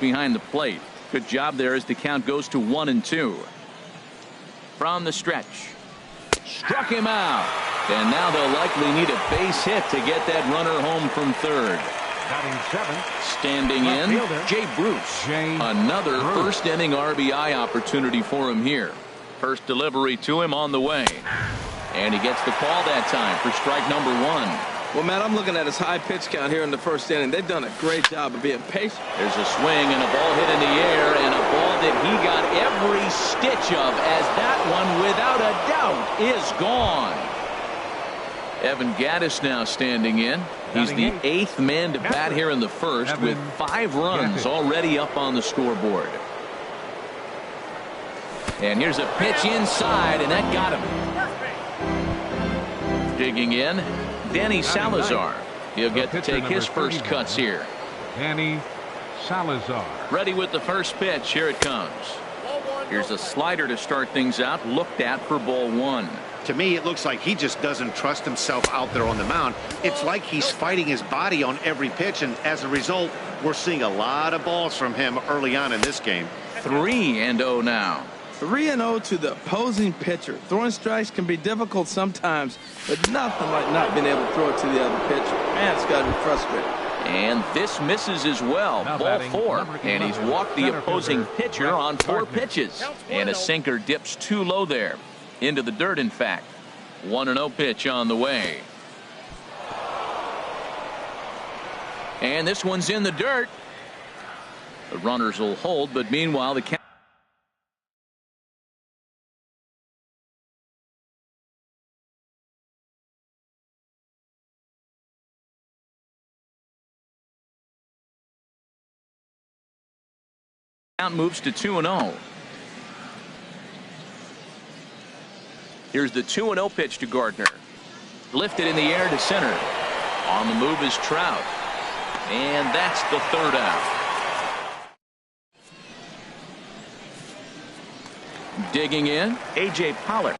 behind the plate. Good job there as the count goes to 1-2. From the stretch. Struck him out. And now they'll likely need a base hit to get that runner home from third. Standing in, Jay Bruce. Another first inning RBI opportunity for him here. First delivery to him on the way. And he gets the call that time for strike number one. Well, Matt, I'm looking at his high pitch count here in the first inning. They've done a great job of being patient. There's a swing and a ball hit in the air, and a ball that he got every stitch of, as that one, without a doubt, is gone. Evan Gaddis now standing in. He's the 8th man to bat here in the first, with 5 runs already up on the scoreboard. And here's a pitch inside, and that got him. Digging in, Danny Salazar. He'll get to take his first cuts here. Danny Salazar. Ready with the first pitch. Here it comes. Here's a slider to start things out. Looked at for ball one. To me, it looks like he just doesn't trust himself out there on the mound. It's like he's fighting his body on every pitch, and as a result, we're seeing a lot of balls from him early on in this game. 3-0 now. 3-0 to the opposing pitcher. Throwing strikes can be difficult sometimes, but nothing like not being able to throw it to the other pitcher. Man, it's got to be frustrating. And this misses as well. Ball 4. And he's walked the opposing pitcher on 4 pitches. And a sinker dips too low there. Into the dirt, in fact. 1-0 pitch on the way. And this one's in the dirt. The runners will hold, but meanwhile the count moves to 2-0. Here's the 2-0 pitch to Gardner. Lifted in the air to center. On the move is Trout. And that's the third out. Digging in, A.J. Pollard.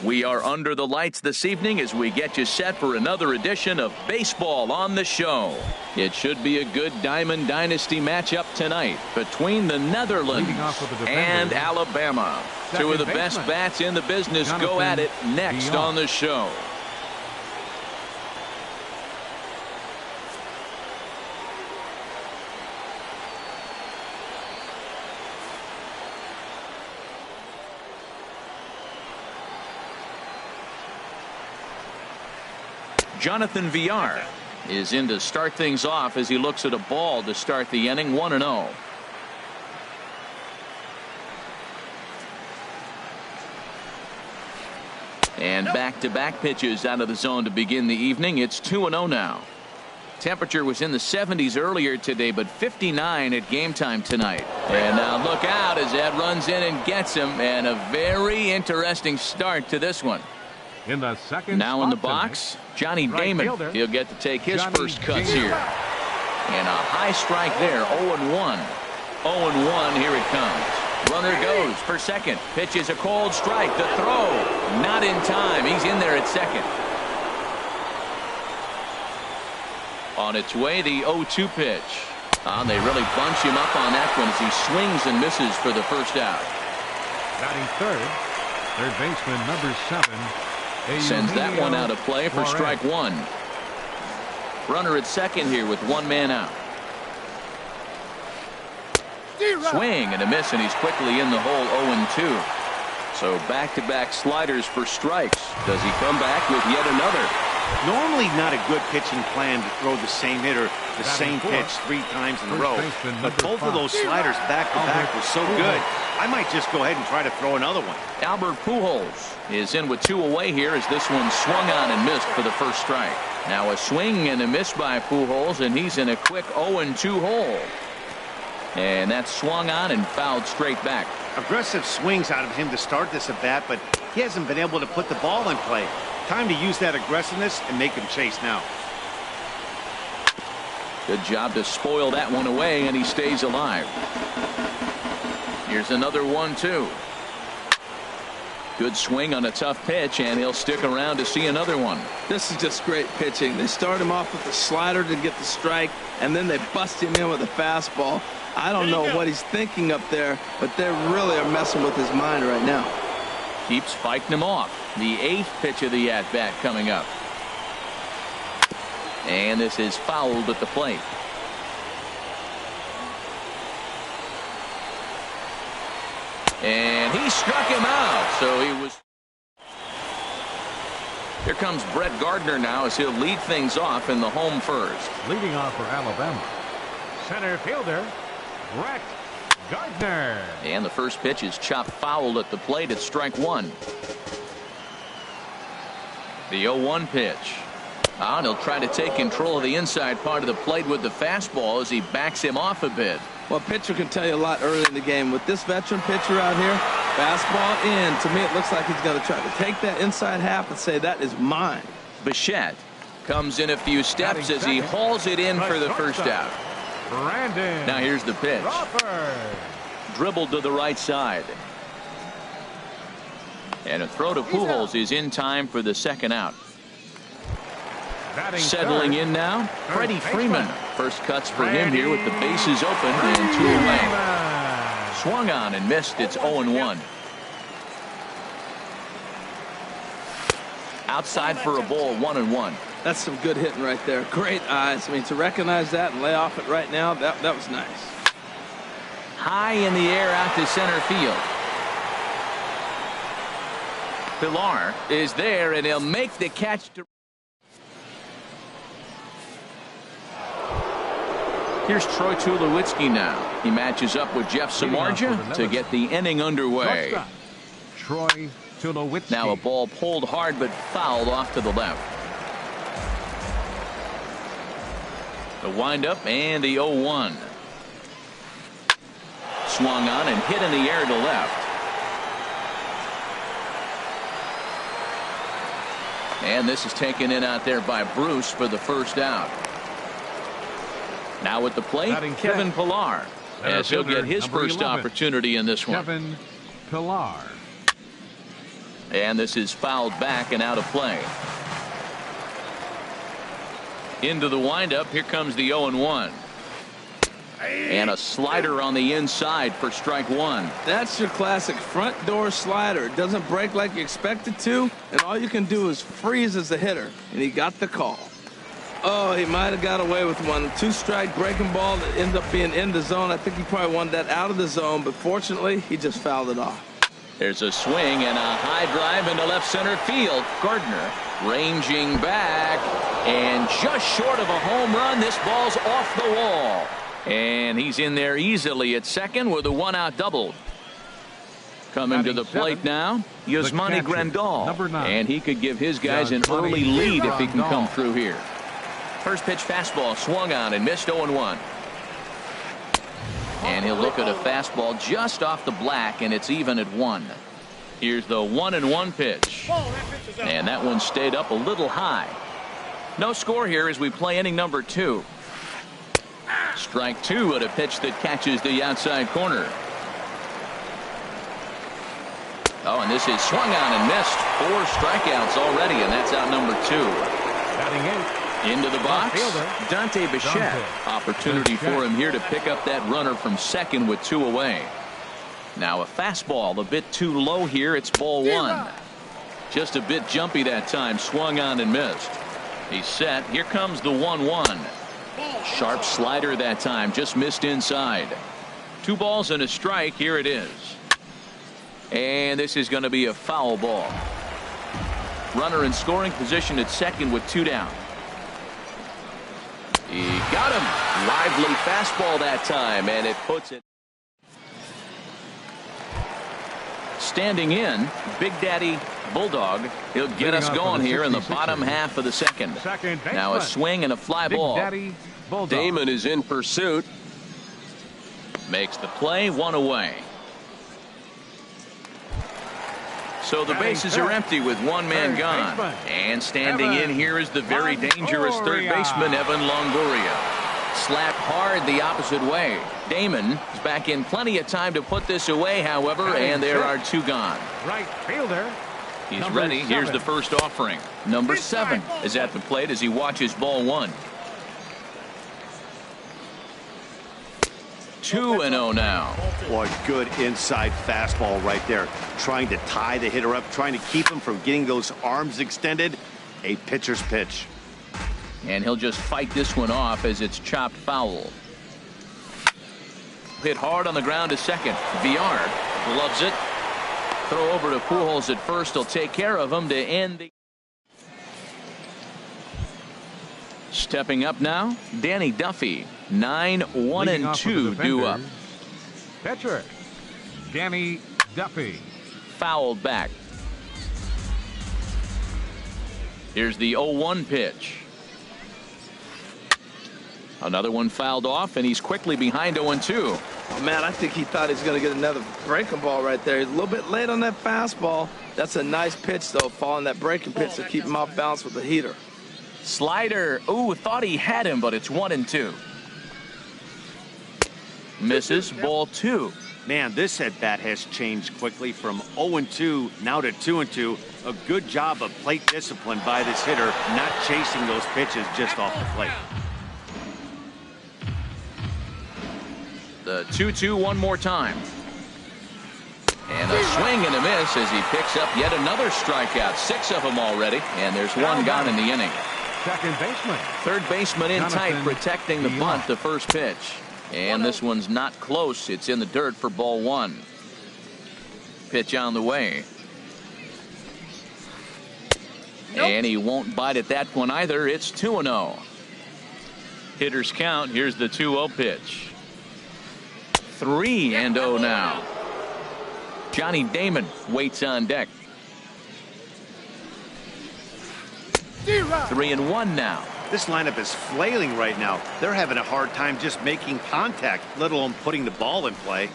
We are under the lights this evening as we get you set for another edition of Baseball on the Show. It should be a good Diamond Dynasty matchup tonight between the Netherlands and Alabama. Two of the best bats in the business go at it next on the show. Jonathan Villar is in to start things off as he looks at a ball to start the inning. 1-0. And back-to-back pitches out of the zone to begin the evening. It's 2-0 now. Temperature was in the 70s earlier today, but 59 at game time tonight. And now look out as Ed runs in and gets him, and a very interesting start to this one. In the second now in the box, Johnny Damon. He'll get to take his first cuts here. And a high strike there. 0-1. 0-1. Here it comes. Runner goes for second. Pitches a cold strike. The throw not in time. He's in there at second. On its way, the 0-2 pitch. They really bunch him up on that one as he swings and misses for the first out. Batting third baseman number 7. Sends that one out of play for strike one. Runner at second here with one man out. Swing and a miss, and he's quickly in the hole. 0-2. So back-to-back sliders for strikes. Does he come back with yet another? Normally not a good pitching plan to throw the same hitter the same pitch 3 times in a row. But both of those sliders back-to-back were so good, I might just go ahead and try to throw another one. Albert Pujols is in with 2 away here as this one swung on and missed for the first strike. Now a swing and a miss by Pujols, and he's in a quick 0-2 hole. And that swung on and fouled straight back. Aggressive swings out of him to start this at bat, but he hasn't been able to put the ball in play. Time to use that aggressiveness and make him chase now. Good job to spoil that one away, and he stays alive. Here's another 1-2. Good swing on a tough pitch, and he'll stick around to see another one. This is just great pitching. They start him off with the slider to get the strike, and then they bust him in with a fastball. I don't know what he's thinking up there, but they really are messing with his mind right now. Keeps fighting him off. The 8th pitch of the at-bat coming up. And this is fouled at the plate. And he struck him out. So he was. Here comes Brett Gardner now as he'll lead things off in the home first. Leading off for Alabama, center fielder Brett Gardner. And the first pitch is chopped foul at the plate at strike one. The 0-1 pitch. And he'll try to take control of the inside part of the plate with the fastball as he backs him off a bit. Well, a pitcher can tell you a lot early in the game. With this veteran pitcher out here, fastball in. To me, it looks like he's going to try to take that inside half and say, that is mine. Bichette comes in a few steps as he hauls it in for the first out. Brandon. Now here's the pitch. Crawford. Dribbled to the right side. And a throw to Pujols is in time for the second out. Settling in now, Freddie Freeman. First cuts for him here with the bases open and 2 away. Swung on and missed. It's 0-1. Outside for a ball, 1-1. That's some good hitting right there. Great eyes. I mean, to recognize that and lay off it right now, that was nice. High in the air out to center field. Pilar is there, and he'll make the catch to. Here's Troy Tulowitzki now. He matches up with Jeff Samardzija to get the inning underway. Troy Tulowitzki. Now a ball pulled hard but fouled off to the left. The windup and the 0-1. Swung on and hit in the air to left. And this is taken in out there by Bruce for the first out. Now at the plate, Kevin Pilar, as he'll get his first opportunity in this one. Kevin Pilar. And this is fouled back and out of play. Into the windup. Here comes the 0-1. And a slider on the inside for strike one. That's your classic front door slider. It doesn't break like you expect it to, and all you can do is freeze as a hitter. And he got the call. Oh, he might have got away with one. 2-strike breaking ball that ended up being in the zone. I think he probably wanted that out of the zone, but fortunately, he just fouled it off. There's a swing and a high drive into left center field. Gardner ranging back, and just short of a home run. This ball's off the wall. And he's in there easily at second with a 1-out double. Coming to the plate now, Yasmani Grandal. And he could give his guys an early lead if he can come through here. First pitch fastball swung on and missed 0-1. And he'll look at a fastball just off the black, and it's even at 1. Here's the 1-1 pitch. And that one stayed up a little high. No score here as we play inning number 2. Strike 2 at a pitch that catches the outside corner. Oh, and this is swung on and missed. 4 strikeouts already, and that's out number 2. Batting 8. Into the box, Outfielder, Dante Bichette. Opportunity for him here to pick up that runner from second with 2 away. Now a fastball a bit too low here. It's ball 1. Just a bit jumpy that time. Swung on and missed. He's set. Here comes the 1-1. Sharp slider that time. Just missed inside. 2 balls and a strike. Here it is. And this is going to be a foul ball. Runner in scoring position at second with 2 down. He got him. Lively fastball that time, and it puts it. Standing in, Big Daddy Bulldog. He'll get us going here in the bottom half of the second. Now a swing and a fly ball. Damon is in pursuit. Makes the play, 1 away. So the bases are empty with 1 man gone. And standing in here is the very dangerous third baseman, Evan Longoria. Slapped hard the opposite way. Damon is back in plenty of time to put this away, however, and there are 2 gone. Right fielder. He's ready. Here's the first offering. Number 7 is at the plate as he watches ball 1. 2-0 now. Boy, good inside fastball right there. Trying to tie the hitter up, trying to keep him from getting those arms extended. A pitcher's pitch. And he'll just fight this one off as it's chopped foul. Hit hard on the ground to second. Villar gloves it. Throw over to Pujols at first. He'll take care of him to end the. Stepping up now, Danny Duffy. 9-1-2 due up. Pitcher Danny Duffy. Fouled back. Here's the 0-1 pitch. Another one fouled off, and he's quickly behind 0-2. Oh, man, I think he thought he was going to get another breaking ball right there. He's a little bit late on that fastball. That's a nice pitch, though, following that breaking pitch to keep him off balance with the heater. Slider. Ooh, thought he had him, but it's 1-2. Misses, ball 2. Man, this at bat has changed quickly from 0-2 now to 2-2. A good job of plate discipline by this hitter, not chasing those pitches just off the plate. The 2-2 one more time. And a swing and a miss as he picks up yet another strikeout. 6 of them already, and there's 1 gone in the inning. Second baseman. Third baseman in tight, protecting the bunt, the first pitch. And this one's not close. It's in the dirt for ball 1. Pitch on the way. And he won't bite at that one either. It's 2-0. Hitters count. Here's the 2-0 pitch. 3-0 now. Johnny Damon waits on deck. 3-1 now. This lineup is flailing right now. They're having a hard time just making contact, let alone putting the ball in play.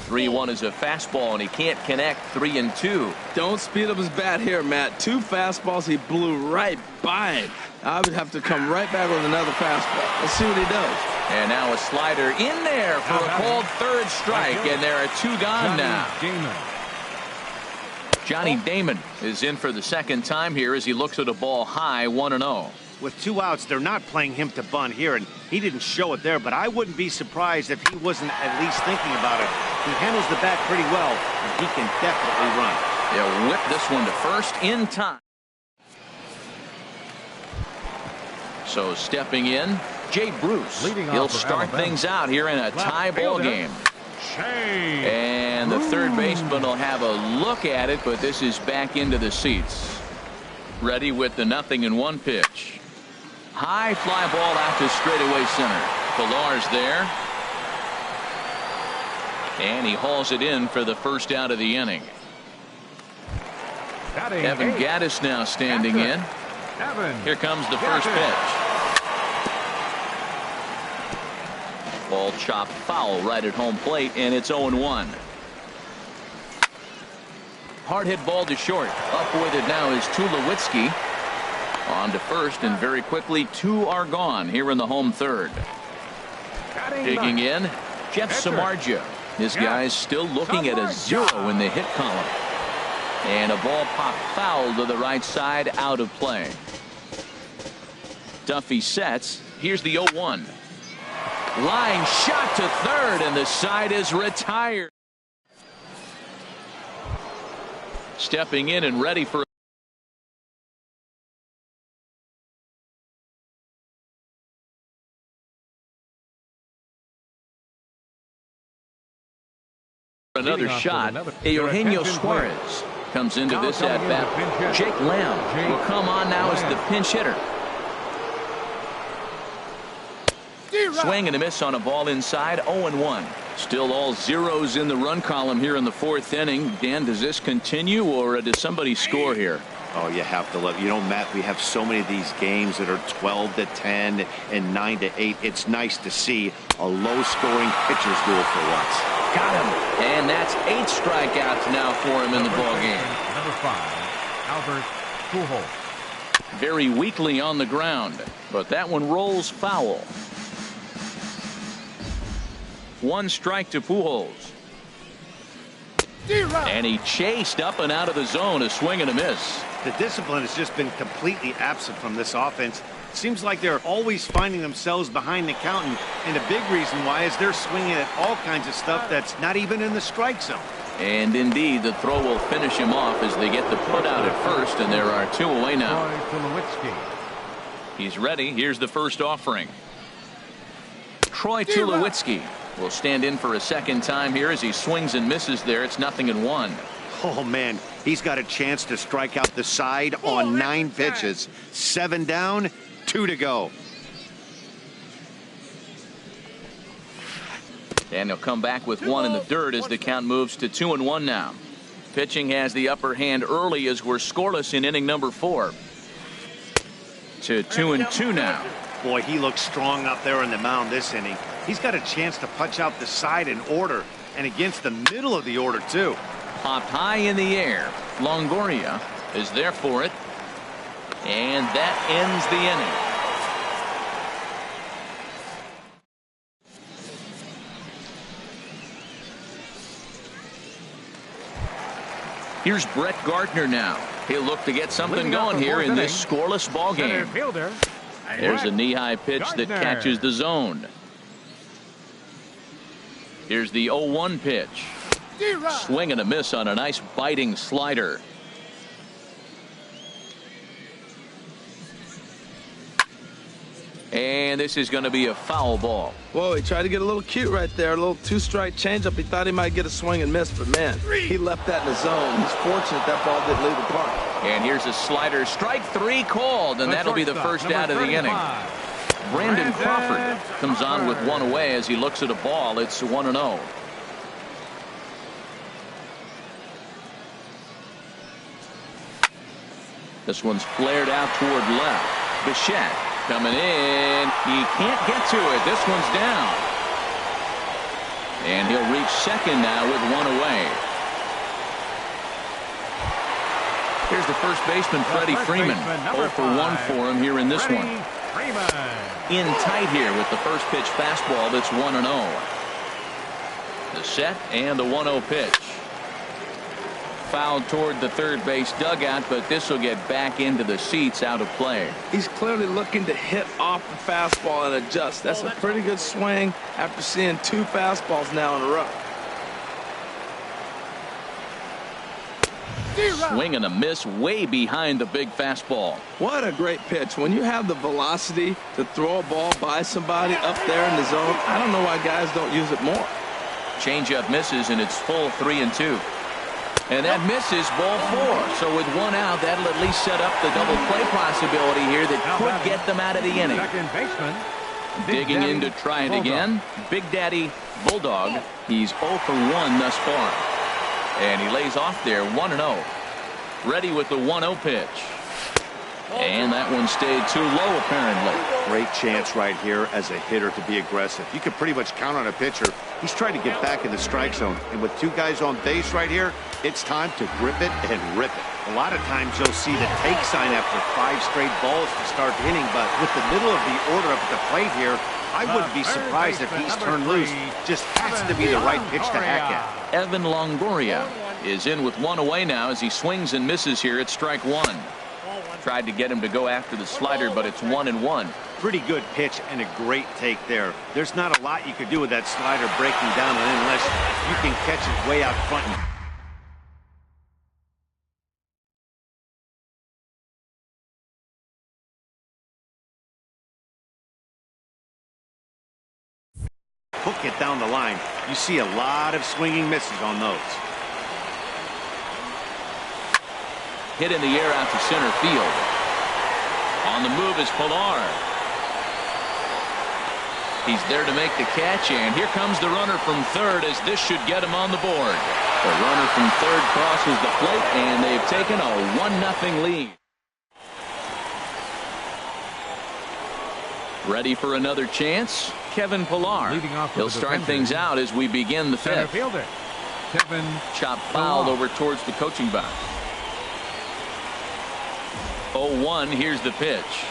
3-1 is a fastball, and he can't connect. 3-2. Don't speed up his bat here, Matt. 2 fastballs, he blew right by him. I would have to come right back with another fastball. Let's see what he does. And now a slider in there for a called third strike, and there are 2 gone now. Johnny Damon is in for the second time here as he looks at a ball high, 1-0. With 2 outs, they're not playing him to bunt here, and he didn't show it there, but I wouldn't be surprised if he wasn't at least thinking about it. He handles the bat pretty well, and he can definitely run. They'll whip this one to first in time. So stepping in, Jay Bruce. He'll start things out here in a tie ball game. And the third baseman will have a look at it, but this is back into the seats. Ready with the 0-1 pitch. High fly ball out to straightaway center. Pillar's there. And he hauls it in for the first out of the inning. Evan Gaddis now standing in. Here comes the first pitch. Ball chopped foul right at home plate, and it's 0-1. Hard hit ball to short. Up with it now is Tulowitzki. On to first, and very quickly 2 are gone here in the home third. Digging in, Jeff Samardzija. His guy's still looking at a 0 in the hit column. And a ball popped foul to the right side, out of play. Duffy sets. Here's the 0-1. Line shot to third, and the side is retired. Stepping in and ready for another shot. Eugenio Suarez comes into this at bat. Jake Lamb will come on now as the pinch hitter. Swing and a miss on a ball inside. 0-1. Still all zeros in the run column here in the fourth inning. Dan, does this continue, or does somebody score here? Oh, you have to love. You know, Matt, we have so many of these games that are 12-10 and 9-8. It's nice to see a low-scoring pitcher's duel for once. Got him. And that's 8 strikeouts now for him in the ball game. Number 5, Albert Pujols. Very weakly on the ground, but that one rolls foul. 1 strike to Pujols. And he chased up and out of the zone. A swing and a miss. The discipline has just been completely absent from this offense. Seems like they're always finding themselves behind the count, and a big reason why is they're swinging at all kinds of stuff that's not even in the strike zone. And indeed, the throw will finish him off as they get the put out at first, and there are 2 away now. He's ready. Here's the first offering. Troy Tulowitzki will stand in for a second time here as he swings and misses there. It's 0-1. Oh, man, he's got a chance to strike out the side on 9 pitches. 7 down, 2 to go. And he'll come back with 1 in the dirt as the count moves to 2-1 now. Pitching has the upper hand early as we're scoreless in inning number 4. To 2-2 now. Boy, he looks strong up there on the mound this inning. He's got a chance to punch out the side in order, and against the middle of the order, too. Popped high in the air. Longoria is there for it. And that ends the inning. Here's Brett Gardner now. He'll look to get something going here in this scoreless ball game. There's a knee-high pitch that catches the zone. Here's the 0-1 pitch. Swing and a miss on a nice biting slider. And this is going to be a foul ball. Whoa, he tried to get a little cute right there. A little 2-strike changeup. He thought he might get a swing and miss, but man, he left that in the zone. He's fortunate that ball didn't leave the park. And here's a slider. Strike 3 called, and that'll be the first out of the inning. Brandon Crawford comes on with 1 away as he looks at a ball. It's 1-0. This one's flared out toward left. Bichette coming in. He can't get to it. This one's down. And he'll reach second now with 1 away. Here's the first baseman, Freddie Freeman. 0 for 1 for him here in this one. In tight here with the first pitch fastball that's 1-0. The set and the 1-0 pitch. fouled toward the third base dugout, but this will get back into the seats, out of play. He's clearly looking to hit off the fastball and adjust. That's a pretty good swing after seeing 2 fastballs now in a row. Swing and a miss way behind the big fastball. What a great pitch. When you have the velocity to throw a ball by somebody up there in the zone, I don't know why guys don't use it more. Changeup misses, and it's full 3-2. And that misses, ball 4. So with 1 out, that'll at least set up the double play possibility here that could get them out of the inning. Second baseman. Digging in to try it again. Big Daddy Bulldog. He's 0 for 1 thus far. And he lays off there, 1-0. Ready with the 1-0 pitch. And that one stayed too low, apparently. Great chance right here as a hitter to be aggressive. You can pretty much count on a pitcher. He's trying to get back in the strike zone. And with 2 guys on base right here, it's time to grip it and rip it. A lot of times you'll see the take sign after 5 straight balls to start the inning. But with the middle of the order up at the plate here, I wouldn't be surprised if he's turned loose. Just has to be the right pitch to hack at. Evan Longoria is in with 1 away now as he swings and misses here at strike 1. Tried to get him to go after the slider, but it's 1-1. Pretty good pitch and a great take there. There's not a lot you could do with that slider breaking down unless you can catch it way out front. Hook it down the line. You see a lot of swinging misses on those. Hit in the air out to center field. On the move is Pilar. He's there to make the catch, and here comes the runner from third as this should get him on the board. The runner from third crosses the plate, and they've taken a 1-0 lead. Ready for another chance? Kevin Pilar. He'll start things out as we begin the 5th. Fielder, Kevin Chop fouled over towards the coaching box. 0-1. Here's the pitch.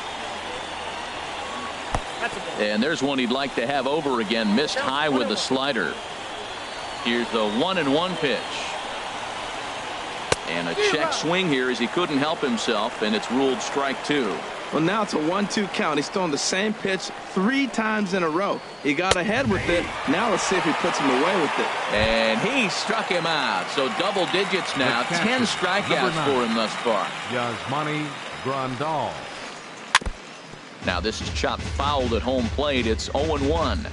And there's one he'd like to have over again. Missed high with the slider. Here's the 1-1 pitch. And a check swing here as he couldn't help himself, and it's ruled strike 2. Well, now it's a 1-2 count. He's throwing the same pitch 3 times in a row. He got ahead with it. Now let's see if he puts him away with it. And he struck him out. So double digits now. 10 strikeouts for him thus far. Yasmani Grandal. Now this is chopped fouled at home plate. It's 0-1.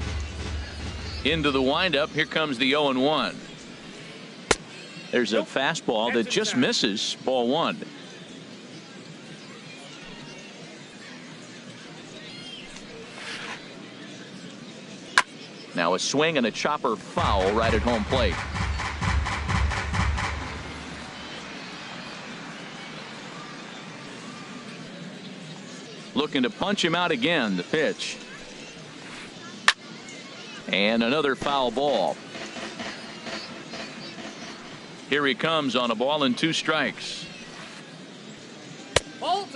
Into the windup. Here comes the 0-1. There's a fastball that just misses. Ball 1. Now a swing and a chopper foul right at home plate. Looking to punch him out again. The pitch. And another foul ball. Here he comes on a ball and 2 strikes.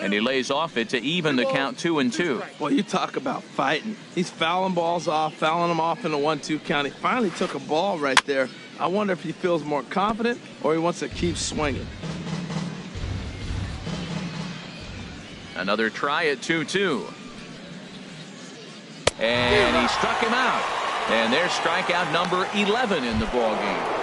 And he lays off it to even the count 2-2. Well, you talk about fighting. He's fouling balls off, fouling them off in a 1-2 count. He finally took a ball right there. I wonder if he feels more confident or he wants to keep swinging. Another try at 2-2. And he struck him out. And there's strikeout number 11 in the ballgame.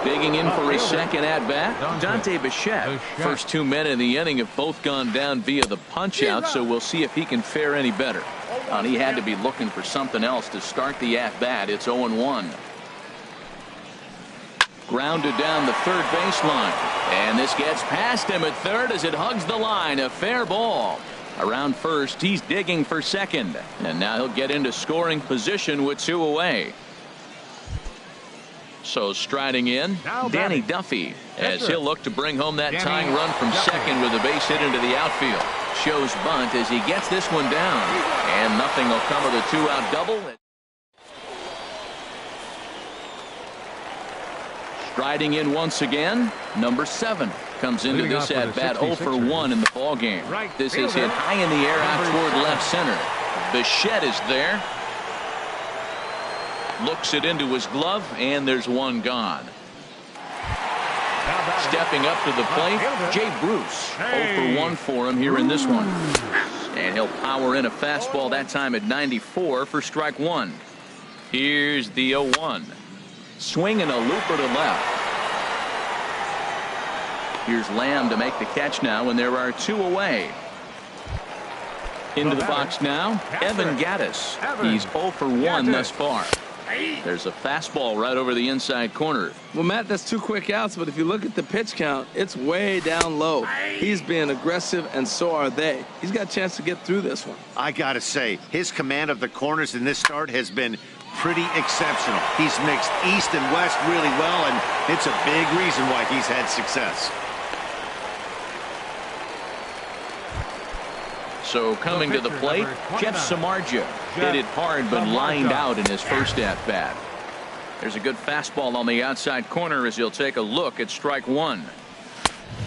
Digging in for his second at-bat, Dante Bichette. First 2 men in the inning have both gone down via the punch-out, so we'll see if he can fare any better. And he had to be looking for something else to start the at-bat. It's 0-1. Grounded down the third baseline. And this gets past him at third as it hugs the line. A fair ball. Around first, he's digging for second. And now he'll get into scoring position with 2 away. So striding in, Danny Duffy, as he'll look to bring home that tying run from second with a base hit into the outfield. Shows bunt as he gets this one down. And nothing will come of the 2-out double. Striding in once again, number 7 comes into this at bat 0 for 1 in the ball game. This is hit high in the air out toward left center. Bichette is there. Looks it into his glove, and there's one gone. Stepping up to the plate, Jay Bruce. 0 for 1 for him here in this one. And he'll power in a fastball that time at 94 for strike one. Here's the 0-1. Swinging a looper to left. Here's Lamb to make the catch now, and there are two away. Into the box now, Evan Gattis. He's 0 for 1 thus far. There's a fastball right over the inside corner. Well, Matt, that's 2 quick outs, but if you look at the pitch count, it's way down low. He's being aggressive, and so are they. He's got a chance to get through this one. I gotta say, his command of the corners in this start has been pretty exceptional. He's mixed east and west really well, and it's a big reason why he's had success. So coming to the plate, Jeff Samardzija hit it hard but lined out in his first at-bat. There's a good fastball on the outside corner as he'll take a look at strike one.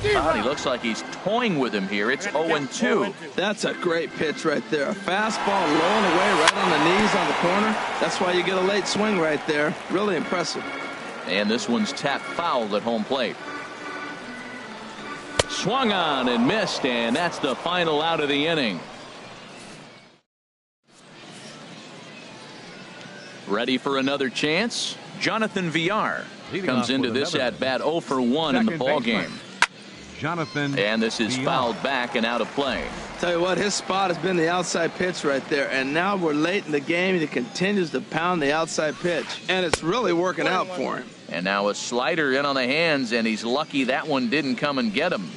He looks like he's toying with him here. It's 0-2. That's a great pitch right there. A fastball low and away right on the knees on the corner. That's why you get a late swing right there. Really impressive. And this one's tapped foul at home plate. Swung on and missed, and that's the final out of the inning. Ready for another chance? Jonathan Villar comes into this at-bat 0 for 1 in the ball game. Jonathan. And this is fouled back and out of play. Tell you what, his spot has been the outside pitch right there, and now we're late in the game and he continues to pound the outside pitch, and it's really working out for him. And now a slider in on the hands, and he's lucky that one didn't come and get him.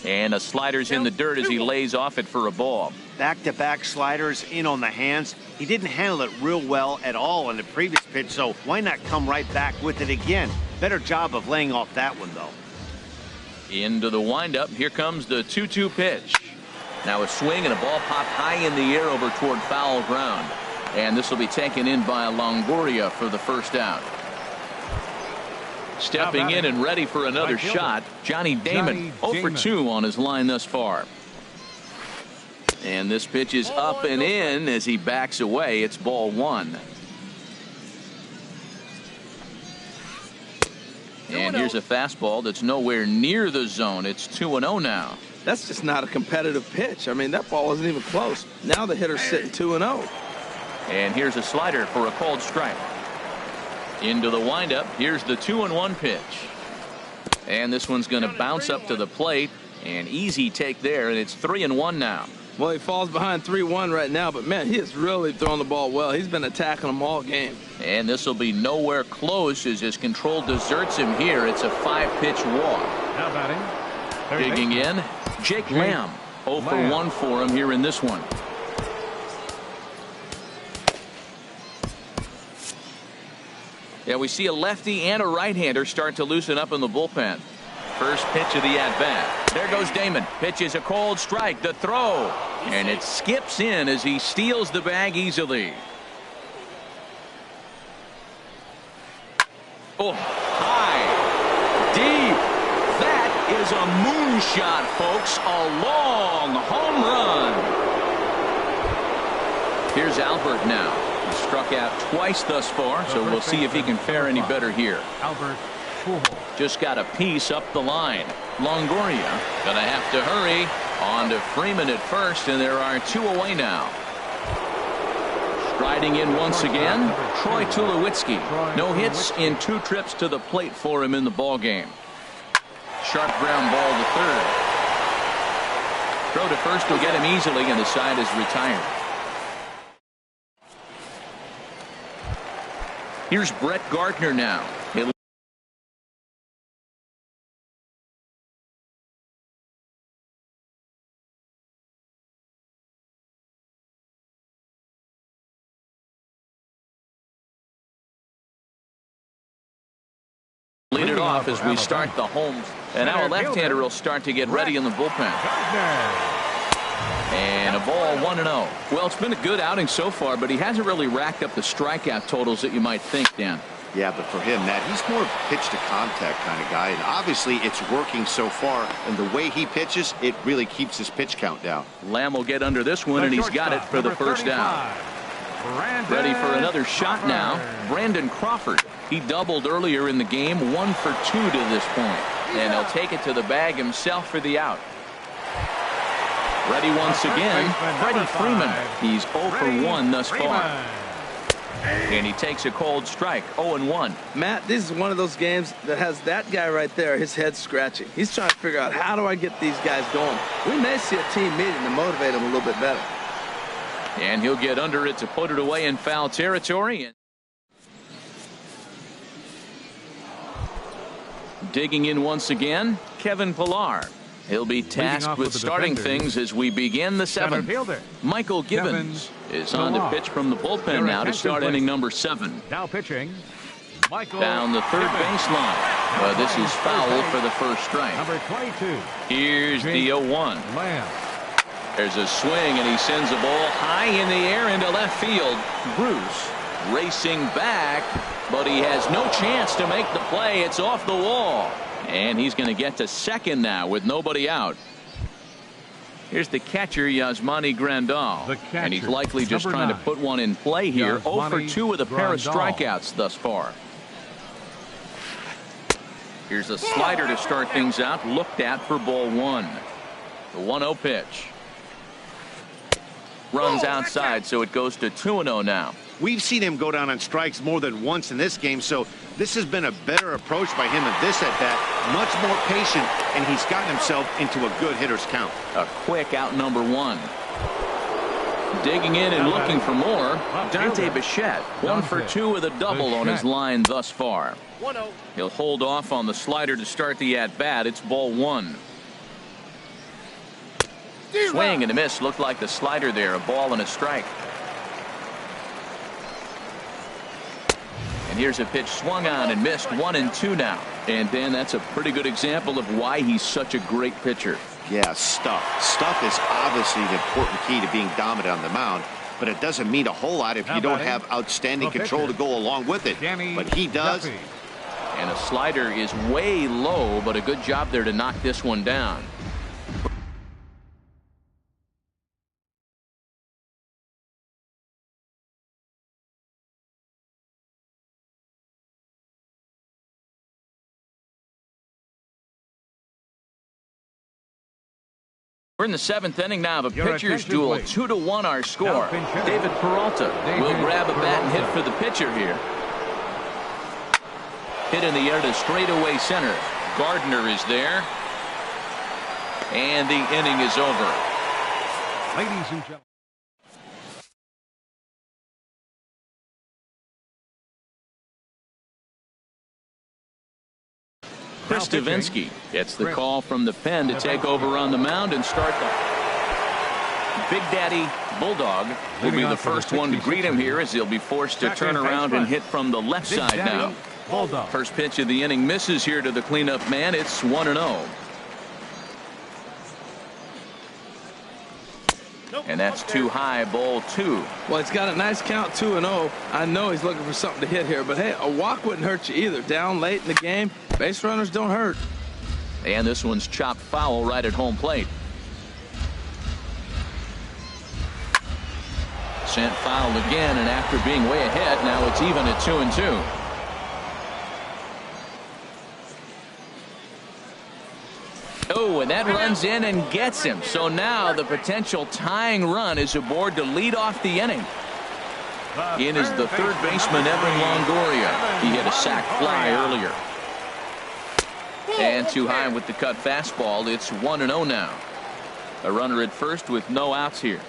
And a slider's in the dirt as he lays off it for a ball. Back-to-back sliders in on the hands. He didn't handle it real well at all on the previous pitch, so why not come right back with it again? Better job of laying off that one, though. Into the windup. Here comes the 2-2 pitch. Now a swing and a ball popped high in the air over toward foul ground. And this will be taken in by Longoria for the first out. Stepping in and ready for another shot, Johnny Damon. 0 for 2 on his line thus far. And this pitch is up and in as he backs away. It's ball one. And here's a fastball that's nowhere near the zone. It's 2-0 now. That's just not a competitive pitch. I mean, that ball isn't even close. Now the hitter's sitting 2-0. And here's a slider for a called strike. Into the windup. Here's the 2-1 pitch. And this one's going to bounce up to the plate. An easy take there, and it's 3-1 now. Well, he falls behind 3-1 right now, but man, he has really thrown the ball well. He's been attacking them all game. And this will be nowhere close as his control deserts him here. It's a 5-pitch walk. Now batting. Digging in, Jake Lamb. 0 for 1 for him here in this one. Yeah, we see a lefty and a right-hander start to loosen up in the bullpen. First pitch of the at-bat. There goes Damon. Pitches a cold strike. The throw. And it skips in as he steals the bag easily. Oh, high. Deep. That is a moonshot, folks. A long home run. Here's Albert now. He struck out twice thus far, so we'll see if he can fare any better here. Albert. Just got a piece up the line. Longoria gonna have to hurry. On to Freeman at first, and there are two away now. Striding in once again, Troy Tulowitzki. No hits in 2 trips to the plate for him in the ball game. Sharp ground ball to third. Throw to first will get him easily, and the side is retired. Here's Brett Gardner now. Lead it off as we start the home. And now a left-hander will start to get ready in the bullpen. And a ball 1-0. Well, it's been a good outing so far, but he hasn't really racked up the strikeout totals that you might think, Dan. Yeah, but for him, Matt, he's more of a pitch-to-contact kind of guy, and obviously it's working so far, and the way he pitches, it really keeps his pitch count down. Lamb will get under this one, and he's got it for the first out. Ready for another shot now. Brandon Crawford. He doubled earlier in the game, 1 for 2 to this point. And he'll take it to the bag himself for the out. Ready once again, Freddie Freeman. He's 0 for 1 thus far. And he takes a cold strike, 0-1. Matt, this is one of those games that has that guy right there, his head scratching. He's trying to figure out, how do I get these guys going? We may see a team meeting to motivate them a little bit better. And he'll get under it to put it away in foul territory. Digging in once again, Kevin Pillar. He'll be tasked with starting things as we begin the 7th. Michael Gibbons is on the pitch from the bullpen now to start inning number 7. Now pitching, Michael down the third baseline. This is foul for the first strike. Number 22. Here's the 0-1. There's a swing, and he sends a ball high in the air into left field. Bruce racing back, but he has no chance to make the play. It's off the wall. And he's going to get to second now with nobody out. Here's the catcher, Yasmani Grandal. And he's likely just trying to put one in play here. 0 for 2 with a pair of strikeouts thus far. Here's a slider to start things out. Looked at for ball 1. The 1-0 pitch. Runs outside, so it goes to 2-0 now. We've seen him go down on strikes more than once in this game, so this has been a better approach by him at this at-bat. Much more patient, and he's gotten himself into a good hitter's count. A quick out number 1. Digging in and looking for more, Dante Bichette. 1 for 2 with a double on his line thus far. He'll hold off on the slider to start the at-bat. It's ball 1. Swing and a miss. Looked like the slider there. A ball and a strike. And here's a pitch swung on and missed. 1-2 now. And Dan, that's a pretty good example of why he's such a great pitcher. Yeah, stuff. Stuff is obviously the important key to being dominant on the mound, but it doesn't mean a whole lot if you don't have outstanding control to go along with it. But he does. And a slider is way low, but a good job there to knock this one down. We're in the 7th inning now of a pitcher's duel. 2-1 our score. David Peralta will grab a bat and hit for the pitcher here. Hit in the air to straightaway center. Gardner is there. And the inning is over. Ladies and gentlemen. Chris Davinsky gets the call from the pen to take over on the mound and start the Big Daddy Bulldog will be the first one to greet him here as he'll be forced to turn around and hit from the left side now. First pitch of the inning misses here to the cleanup man. It's 1-0. And that's too high, ball 2. Well, he's got a nice count, 2-0. I know he's looking for something to hit here, but hey, a walk wouldn't hurt you either. Down late in the game, base runners don't hurt. And this one's chopped foul right at home plate. Sent foul again, and after being way ahead, now it's even at 2-2. Oh, and that runs in and gets him. So now the potential tying run is aboard to lead off the inning. In is the third baseman, Evan Longoria. He hit a sac fly earlier. And too high with the cut fastball. It's 1-0 now. A runner at first with no outs here.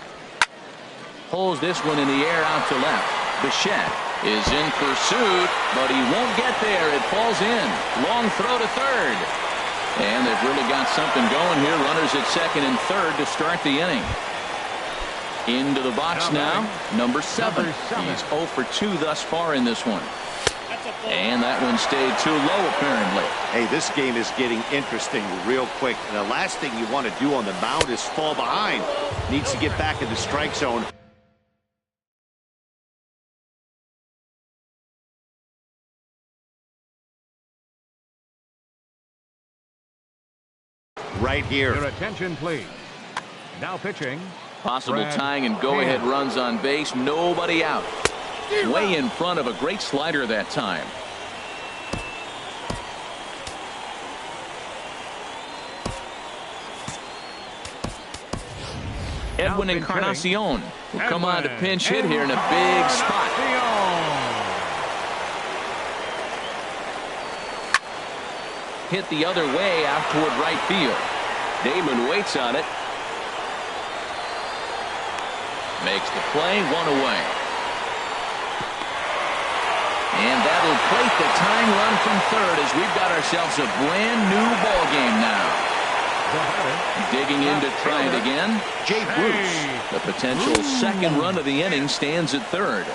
Pulls this one in the air out to left. Bichette is in pursuit, but he won't get there. It falls in. Long throw to third. And they've really got something going here. Runners at second and third to start the inning. Into the box now, number 7. He's 0 for 2 thus far in this one. And that one stayed too low, apparently. Hey, this game is getting interesting real quick. And the last thing you want to do on the mound is fall behind. Needs to get back in the strike zone. Right here. Your attention, please. Now pitching. Possible tying and go-ahead runs on base. Nobody out. Way in front of a great slider that time. Edwin Encarnacion will come on to pinch hit here in a big spot. Hit the other way out toward right field. Damon waits on it. Makes the play, one away. And that'll plate the tying run from third as we've got ourselves a brand new ball game now. Digging in to try it again, Jay Bruce. The potential second run of the inning stands at third.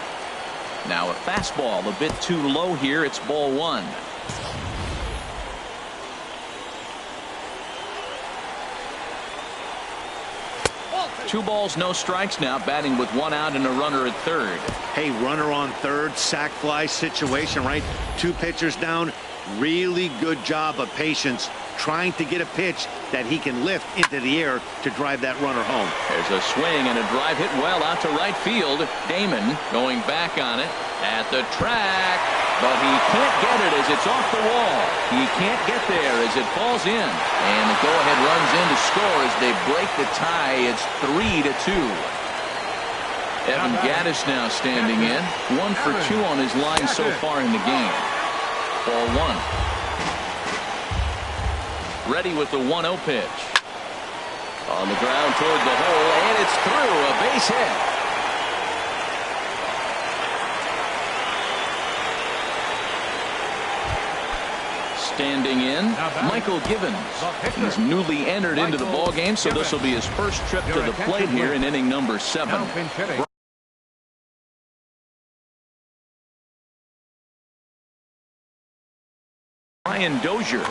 Now a fastball a bit too low here. It's ball one. Two balls, no strikes now, batting with one out and a runner at third. Hey, runner on third, sac fly situation, right? Two pitchers down. Really good job of patience, trying to get a pitch that he can lift into the air to drive that runner home. There's a swing and a drive hit well out to right field. Damon going back on it at the track, but he can't get it as it's off the wall. He can't get there as it falls in, and the go-ahead runs in to score as they break the tie. It's 3-2. Evan Gattis now standing in, 1 for 2 on his line so far in the game. Ball one. Ready with the 1-0 pitch. On the ground toward the hole, and it's through. A base hit. Standing in, Michael Givens. He's newly entered into the ball game, so this will be his first trip to the plate here in inning number 7. Ryan Dozier.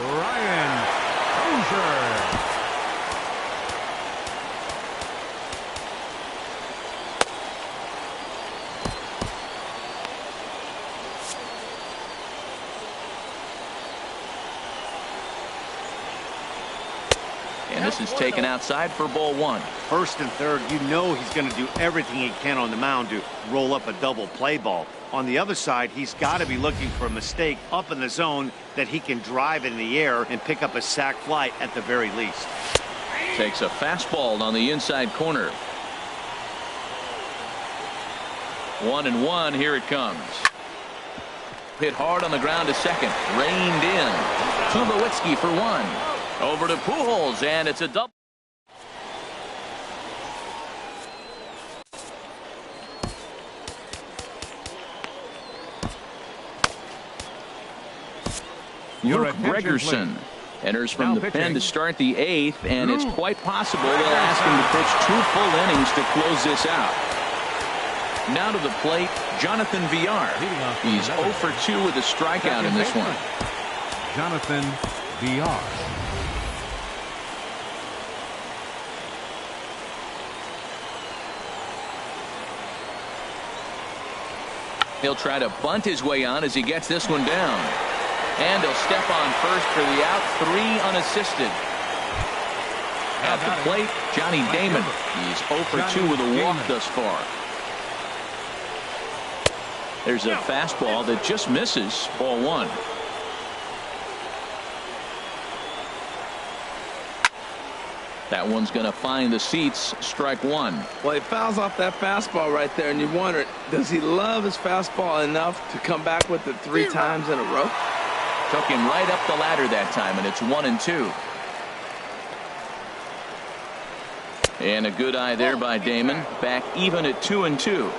And this is taken outside for ball one. First and third, you know he's going to do everything he can on the mound to roll up a double play ball. On the other side, he's got to be looking for a mistake up in the zone that he can drive in the air and pick up a sac fly at the very least. Takes a fastball on the inside corner. 1-1. Here it comes. Hit hard on the ground to second. Reined in. Tulowitzki for one. Over to Pujols, and it's a double. York Gregerson enters from the pen to start the 8th, and it's quite possible they'll ask him to pitch 2 full innings to close this out. Now to the plate, Jonathan Villar. He's 0 for 2 with a strikeout in this one. Jonathan Villar. He'll try to bunt his way on as he gets this one down. And he'll step on first for the out, 3 unassisted. At the plate, Johnny Damon. He's 0 for 2 with a walk thus far. There's a fastball that just misses. Ball one. That one's going to find the seats. Strike one. Well, he fouls off that fastball right there, and you wonder, does he love his fastball enough to come back with it 3 times in a row? Took him right up the ladder that time, and it's 1-2. And a good eye there by Damon. Back even at 2-2.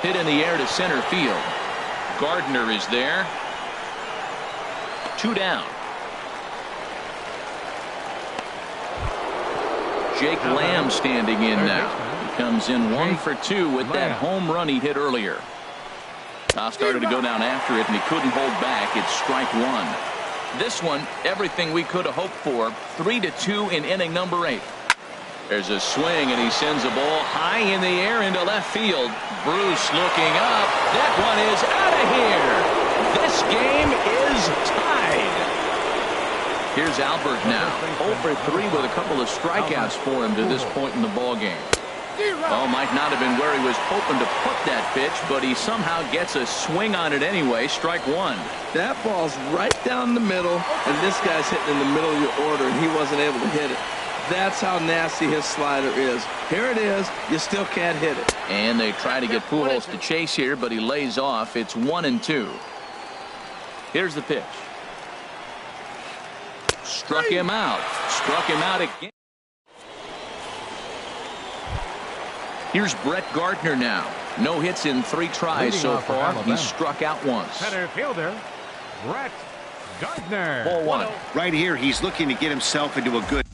Hit in the air to center field. Gardner is there. 2 down. Jake Lamb standing in now. He comes in 1 for 2 with that home run he hit earlier. Started to go down after it, and he couldn't hold back. It's strike one. This one, everything we could have hoped for. 3-2 in inning number 8. There's a swing, and he sends a ball high in the air into left field. Bruce looking up. That one is out of here. This game is tied. Here's Albert now. 0 for 3 with a couple of strikeouts for him to this point in the ball game. Oh, might not have been where he was hoping to put that pitch, but he somehow gets a swing on it anyway. Strike one. That ball's right down the middle, and this guy's hitting in the middle of your order, and he wasn't able to hit it. That's how nasty his slider is. Here it is. You still can't hit it. And they try to get Pujols to chase here, but he lays off. It's 1-2. Here's the pitch. Struck him out. Struck him out again. Here's Brett Gardner now. No hits in 3 tries so far. He's struck out once. Center fielder, Brett Gardner. Ball 1. Right here, he's looking to get himself into a good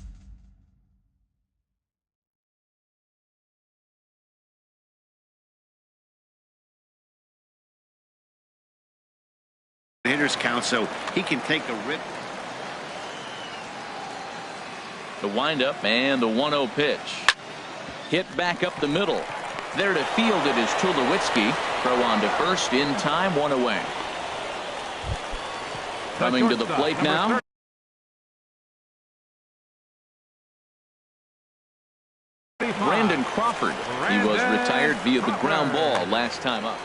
hitter's count so he can take a rip. The windup and the 1-0 pitch. Hit back up the middle. There to field it is Tulowitzki. Throw on to first in time, 1 away. Coming to the plate now. Brandon Crawford. He was retired via the ground ball last time up.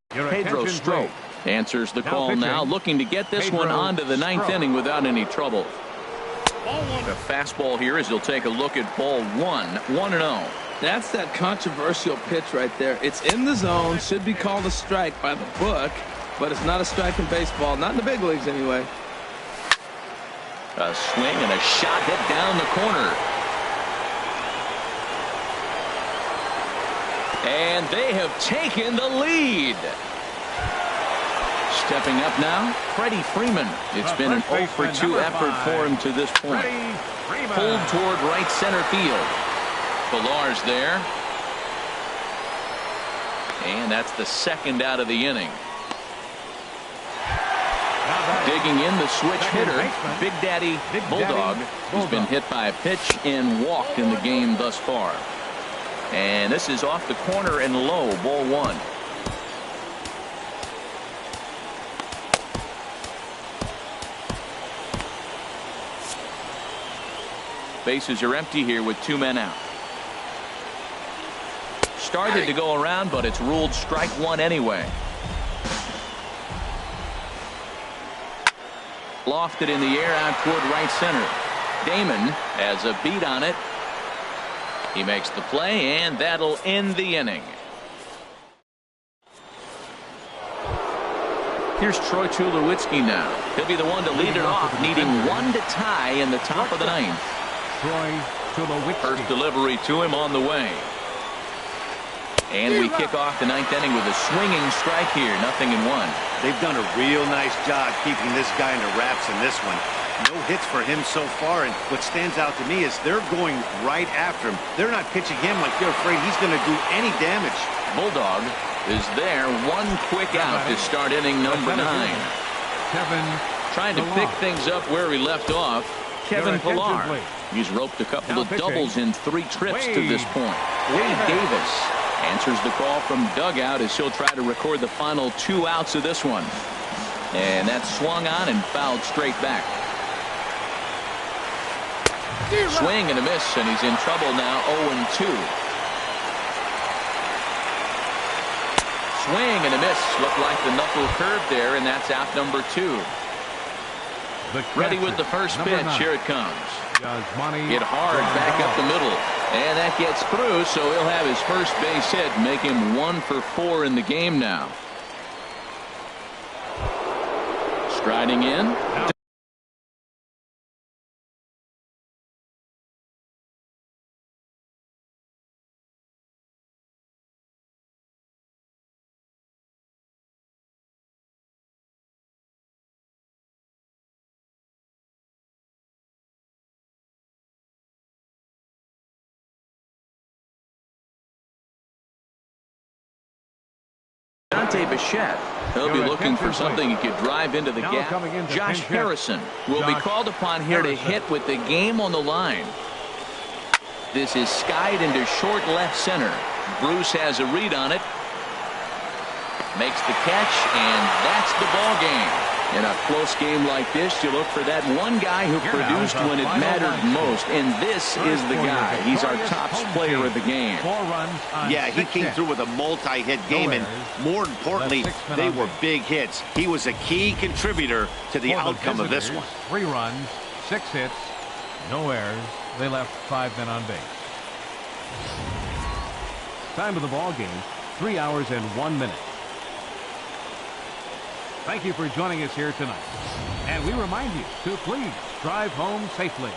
Pedro Strop answers the call now, looking to get this one onto the 9th inning without any trouble. The fastball here as he'll take a look at ball 1, 1-0. That's that controversial pitch right there. It's in the zone, should be called a strike by the book, but it's not a strike in baseball, not in the big leagues anyway. A swing and a shot hit down the corner. And they have taken the lead. Stepping up now, Freddie Freeman. It's been an 0 for 2 effort for him to this point. Pulled toward right center field. Pillar's there. And that's the 2nd out of the inning. Digging in the switch hitter, Big Daddy Bulldog, who's been hit by a pitch and walked in the game thus far. And this is off the corner and low, ball 1. Bases are empty here with 2 men out. Started to go around, but it's ruled strike 1 anyway. Lofted in the air out toward right center. Damon has a beat on it. He makes the play, and that'll end the inning. Here's Troy Tulowitzki now. He'll be the one to lead it off, needing 1 to tie in the top of the 9th. First delivery to him on the way. And we kick off the 9th inning with a swinging strike here. 0-1. They've done a real nice job keeping this guy under wraps in this one. No hits for him so far, and what stands out to me is they're going right after him. They're not pitching him like they're afraid he's going to do any damage. Bulldog is there. 1 quick out to start inning number 9. Trying to pick things up where he left off. Kevin Pillar. He's roped a couple of doubles in 3 trips to this point. Wade Davis answers the call from dugout as he'll try to record the final 2 outs of this one. And that's swung on and fouled straight back. Swing and a miss, and he's in trouble now. 0-2. Swing and a miss. Looked like the knuckle curve there, and that's out number 2. Ready with the first pitch. Here it comes. Hit hard back up the middle. And that gets through, so he'll have his first base hit, make him 1 for 4 in the game now. Striding in. Bichette. He'll be looking for something he could drive into the gap. Josh Harrison will be called upon here to hit with the game on the line. This is skied into short left center. Bruce has a read on it. Makes the catch, and that's the ball game. In a close game like this, you look for that one guy who produced when it mattered most, and this is the guy. He's our top player of the game. 4 runs on Yeah, he 6 came hits. through with a multi-hit game, and more importantly, they were big hits. He was a key contributor to the outcome of this one. 3 runs, 6 hits, no errors. They left 5 men on base. Time of the ball game, 3 hours and 1 minute. Thank you for joining us here tonight. And we remind you to please drive home safely.